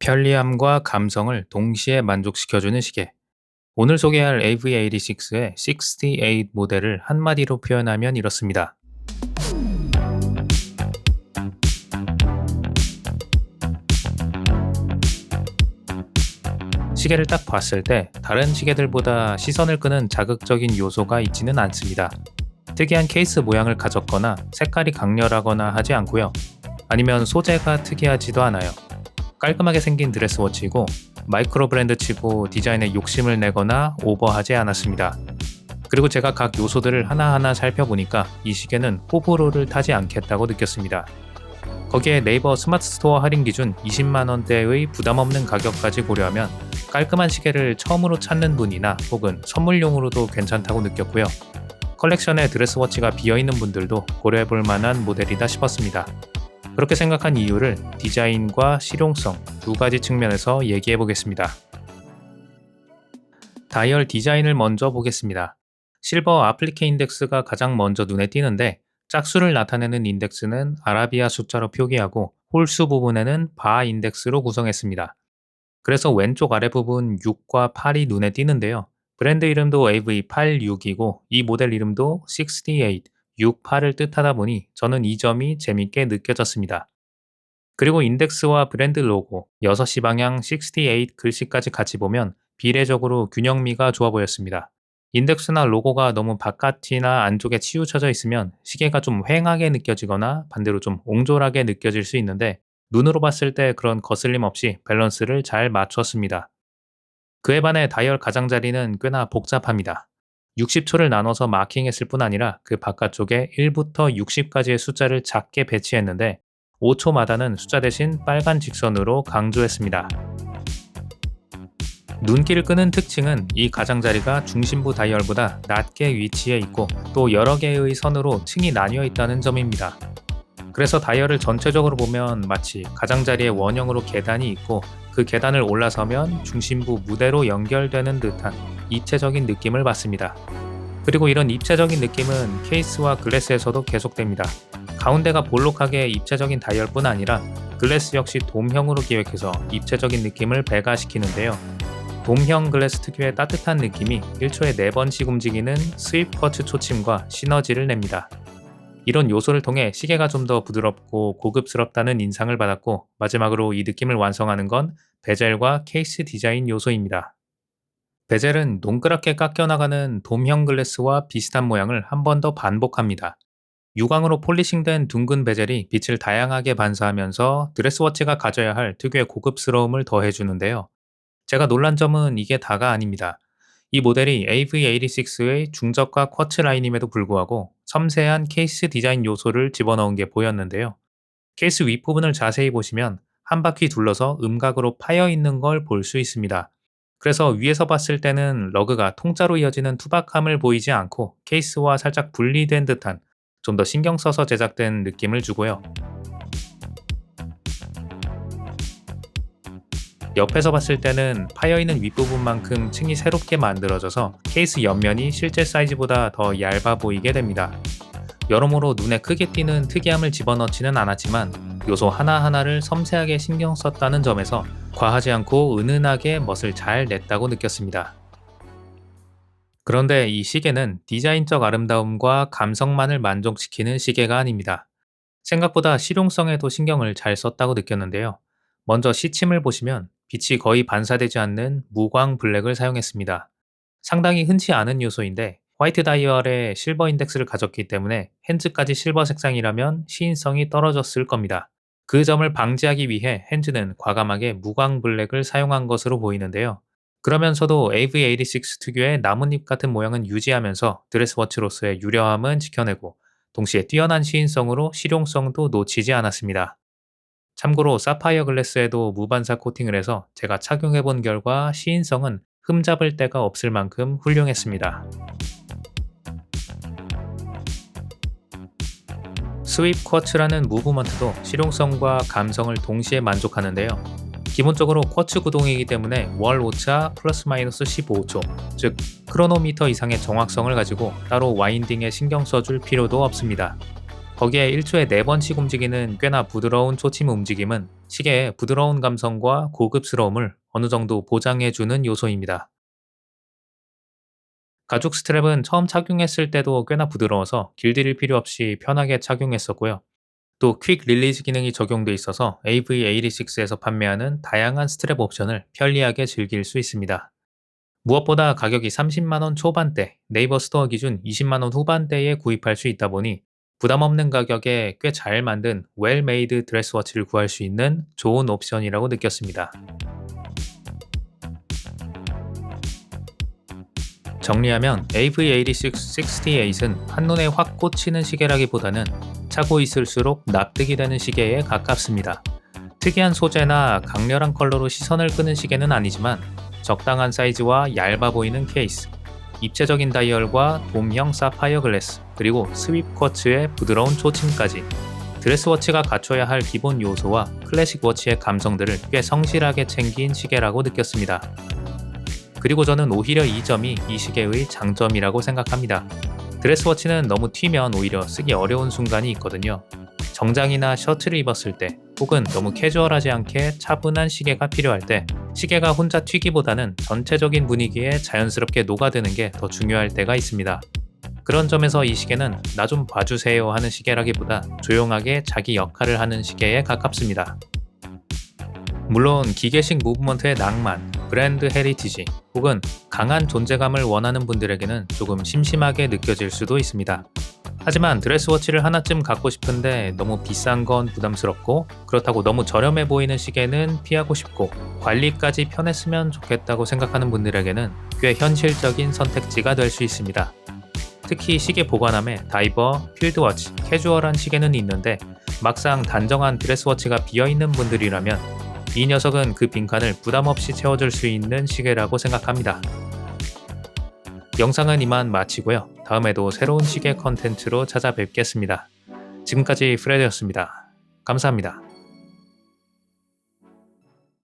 편리함과 감성을 동시에 만족시켜주는 시계. 오늘 소개할 AV86의 68 모델을 한마디로 표현하면 이렇습니다. 시계를 딱 봤을 때 다른 시계들보다 시선을 끄는 자극적인 요소가 있지는 않습니다. 특이한 케이스 모양을 가졌거나 색깔이 강렬하거나 하지 않고요. 아니면 소재가 특이하지도 않아요. 깔끔하게 생긴 드레스워치이고 마이크로 브랜드치고 디자인에 욕심을 내거나 오버하지 않았습니다. 그리고 제가 각 요소들을 하나하나 살펴보니까 이 시계는 호불호를 타지 않겠다고 느꼈습니다. 거기에 네이버 스마트 스토어 할인 기준 20만원대의 부담없는 가격까지 고려하면 깔끔한 시계를 처음으로 찾는 분이나 혹은 선물용으로도 괜찮다고 느꼈고요. 컬렉션에 드레스워치가 비어있는 분들도 고려해볼 만한 모델이다 싶었습니다. 그렇게 생각한 이유를 디자인과 실용성 두 가지 측면에서 얘기해 보겠습니다. 다이얼 디자인을 먼저 보겠습니다. 실버 아플리케 인덱스가 가장 먼저 눈에 띄는데 짝수를 나타내는 인덱스는 아라비아 숫자로 표기하고 홀수 부분에는 바 인덱스로 구성했습니다. 그래서 왼쪽 아래 부분 6과 8이 눈에 띄는데요. 브랜드 이름도 AV86이고 이 모델 이름도 68, 68을 뜻하다 보니 저는 이 점이 재밌게 느껴졌습니다. 그리고 인덱스와 브랜드 로고, 6시 방향 68 글씨까지 같이 보면 비례적으로 균형미가 좋아 보였습니다. 인덱스나 로고가 너무 바깥이나 안쪽에 치우쳐져 있으면 시계가 좀 휑하게 느껴지거나 반대로 좀 옹졸하게 느껴질 수 있는데 눈으로 봤을 때 그런 거슬림 없이 밸런스를 잘 맞췄습니다. 그에 반해 다이얼 가장자리는 꽤나 복잡합니다. 60초를 나눠서 마킹했을 뿐 아니라 그 바깥쪽에 1부터 60까지의 숫자를 작게 배치했는데 5초마다는 숫자 대신 빨간 직선으로 강조했습니다. 눈길을 끄는 특징은 이 가장자리가 중심부 다이얼보다 낮게 위치해 있고 또 여러 개의 선으로 층이 나뉘어 있다는 점입니다. 그래서 다이얼을 전체적으로 보면 마치 가장자리의 원형으로 계단이 있고 그 계단을 올라서면 중심부 무대로 연결되는 듯한 입체적인 느낌을 받습니다. 그리고 이런 입체적인 느낌은 케이스와 글래스에서도 계속됩니다. 가운데가 볼록하게 입체적인 다이얼뿐 아니라 글래스 역시 돔형으로 기획해서 입체적인 느낌을 배가시키는데요. 돔형 글래스 특유의 따뜻한 느낌이 1초에 4번씩 움직이는 스윕 쿼츠 초침과 시너지를 냅니다. 이런 요소를 통해 시계가 좀 더 부드럽고 고급스럽다는 인상을 받았고 마지막으로 이 느낌을 완성하는 건 베젤과 케이스 디자인 요소입니다. 베젤은 동그랗게 깎여나가는 돔형 글래스와 비슷한 모양을 한 번 더 반복합니다. 유광으로 폴리싱된 둥근 베젤이 빛을 다양하게 반사하면서 드레스워치가 가져야 할 특유의 고급스러움을 더해주는데요. 제가 놀란 점은 이게 다가 아닙니다. 이 모델이 AV86의 중저가 쿼츠 라인임에도 불구하고 섬세한 케이스 디자인 요소를 집어넣은 게 보였는데요. 케이스 윗부분을 자세히 보시면 한 바퀴 둘러서 음각으로 파여 있는 걸 볼 수 있습니다. 그래서 위에서 봤을 때는 러그가 통짜로 이어지는 투박함을 보이지 않고 케이스와 살짝 분리된 듯한 좀 더 신경 써서 제작된 느낌을 주고요. 옆에서 봤을 때는 파여있는 윗부분만큼 층이 새롭게 만들어져서 케이스 옆면이 실제 사이즈보다 더 얇아 보이게 됩니다. 여러모로 눈에 크게 띄는 특이함을 집어넣지는 않았지만 요소 하나하나를 섬세하게 신경 썼다는 점에서 과하지 않고 은은하게 멋을 잘 냈다고 느꼈습니다. 그런데 이 시계는 디자인적 아름다움과 감성만을 만족시키는 시계가 아닙니다. 생각보다 실용성에도 신경을 잘 썼다고 느꼈는데요. 먼저 시침을 보시면 빛이 거의 반사되지 않는 무광 블랙을 사용했습니다. 상당히 흔치 않은 요소인데 화이트 다이얼에 실버 인덱스를 가졌기 때문에 핸즈까지 실버 색상이라면 시인성이 떨어졌을 겁니다. 그 점을 방지하기 위해 핸즈는 과감하게 무광 블랙을 사용한 것으로 보이는데요. 그러면서도 AV86 특유의 나뭇잎 같은 모양은 유지하면서 드레스워치로서의 유려함은 지켜내고 동시에 뛰어난 시인성으로 실용성도 놓치지 않았습니다. 참고로 사파이어 글래스에도 무반사 코팅을 해서 제가 착용해본 결과 시인성은 흠잡을 데가 없을 만큼 훌륭했습니다. 스윕 쿼츠라는 무브먼트도 실용성과 감성을 동시에 만족하는데요. 기본적으로 쿼츠 구동이기 때문에 월 오차 플러스 마이너스 15초, 즉 크로노미터 이상의 정확성을 가지고 따로 와인딩에 신경 써줄 필요도 없습니다. 거기에 1초에 4번씩 움직이는 꽤나 부드러운 초침 움직임은 시계의 부드러운 감성과 고급스러움을 어느 정도 보장해주는 요소입니다. 가죽 스트랩은 처음 착용했을 때도 꽤나 부드러워서 길들일 필요 없이 편하게 착용했었고요. 또 퀵 릴리즈 기능이 적용돼 있어서 AV86에서 판매하는 다양한 스트랩 옵션을 편리하게 즐길 수 있습니다. 무엇보다 가격이 30만원 초반대, 네이버 스토어 기준 20만원 후반대에 구입할 수 있다 보니 부담 없는 가격에 꽤 잘 만든 웰메이드 드레스워치를 구할 수 있는 좋은 옵션이라고 느꼈습니다. 정리하면 AV86-68은 한눈에 확 꽂히는 시계라기보다는 차고 있을수록 납득이 되는 시계에 가깝습니다. 특이한 소재나 강렬한 컬러로 시선을 끄는 시계는 아니지만 적당한 사이즈와 얇아 보이는 케이스, 입체적인 다이얼과 돔형 사파이어 글래스, 그리고 스윕 쿼츠의 부드러운 초침까지 드레스워치가 갖춰야 할 기본 요소와 클래식 워치의 감성들을 꽤 성실하게 챙긴 시계라고 느꼈습니다. 그리고 저는 오히려 이 점이 이 시계의 장점이라고 생각합니다. 드레스워치는 너무 튀면 오히려 쓰기 어려운 순간이 있거든요. 정장이나 셔츠를 입었을 때 혹은 너무 캐주얼하지 않게 차분한 시계가 필요할 때 시계가 혼자 튀기보다는 전체적인 분위기에 자연스럽게 녹아드는 게 더 중요할 때가 있습니다. 그런 점에서 이 시계는 나 좀 봐주세요 하는 시계라기보다 조용하게 자기 역할을 하는 시계에 가깝습니다. 물론 기계식 무브먼트의 낭만, 브랜드 헤리티지 혹은 강한 존재감을 원하는 분들에게는 조금 심심하게 느껴질 수도 있습니다. 하지만 드레스워치를 하나쯤 갖고 싶은데 너무 비싼 건 부담스럽고 그렇다고 너무 저렴해 보이는 시계는 피하고 싶고 관리까지 편했으면 좋겠다고 생각하는 분들에게는 꽤 현실적인 선택지가 될 수 있습니다. 특히 시계 보관함에 다이버, 필드워치, 캐주얼한 시계는 있는데 막상 단정한 드레스워치가 비어있는 분들이라면 이 녀석은 그 빈칸을 부담없이 채워줄 수 있는 시계라고 생각합니다. 영상은 이만 마치고요. 다음에도 새로운 시계 컨텐츠로 찾아뵙겠습니다. 지금까지 프레드였습니다. 감사합니다.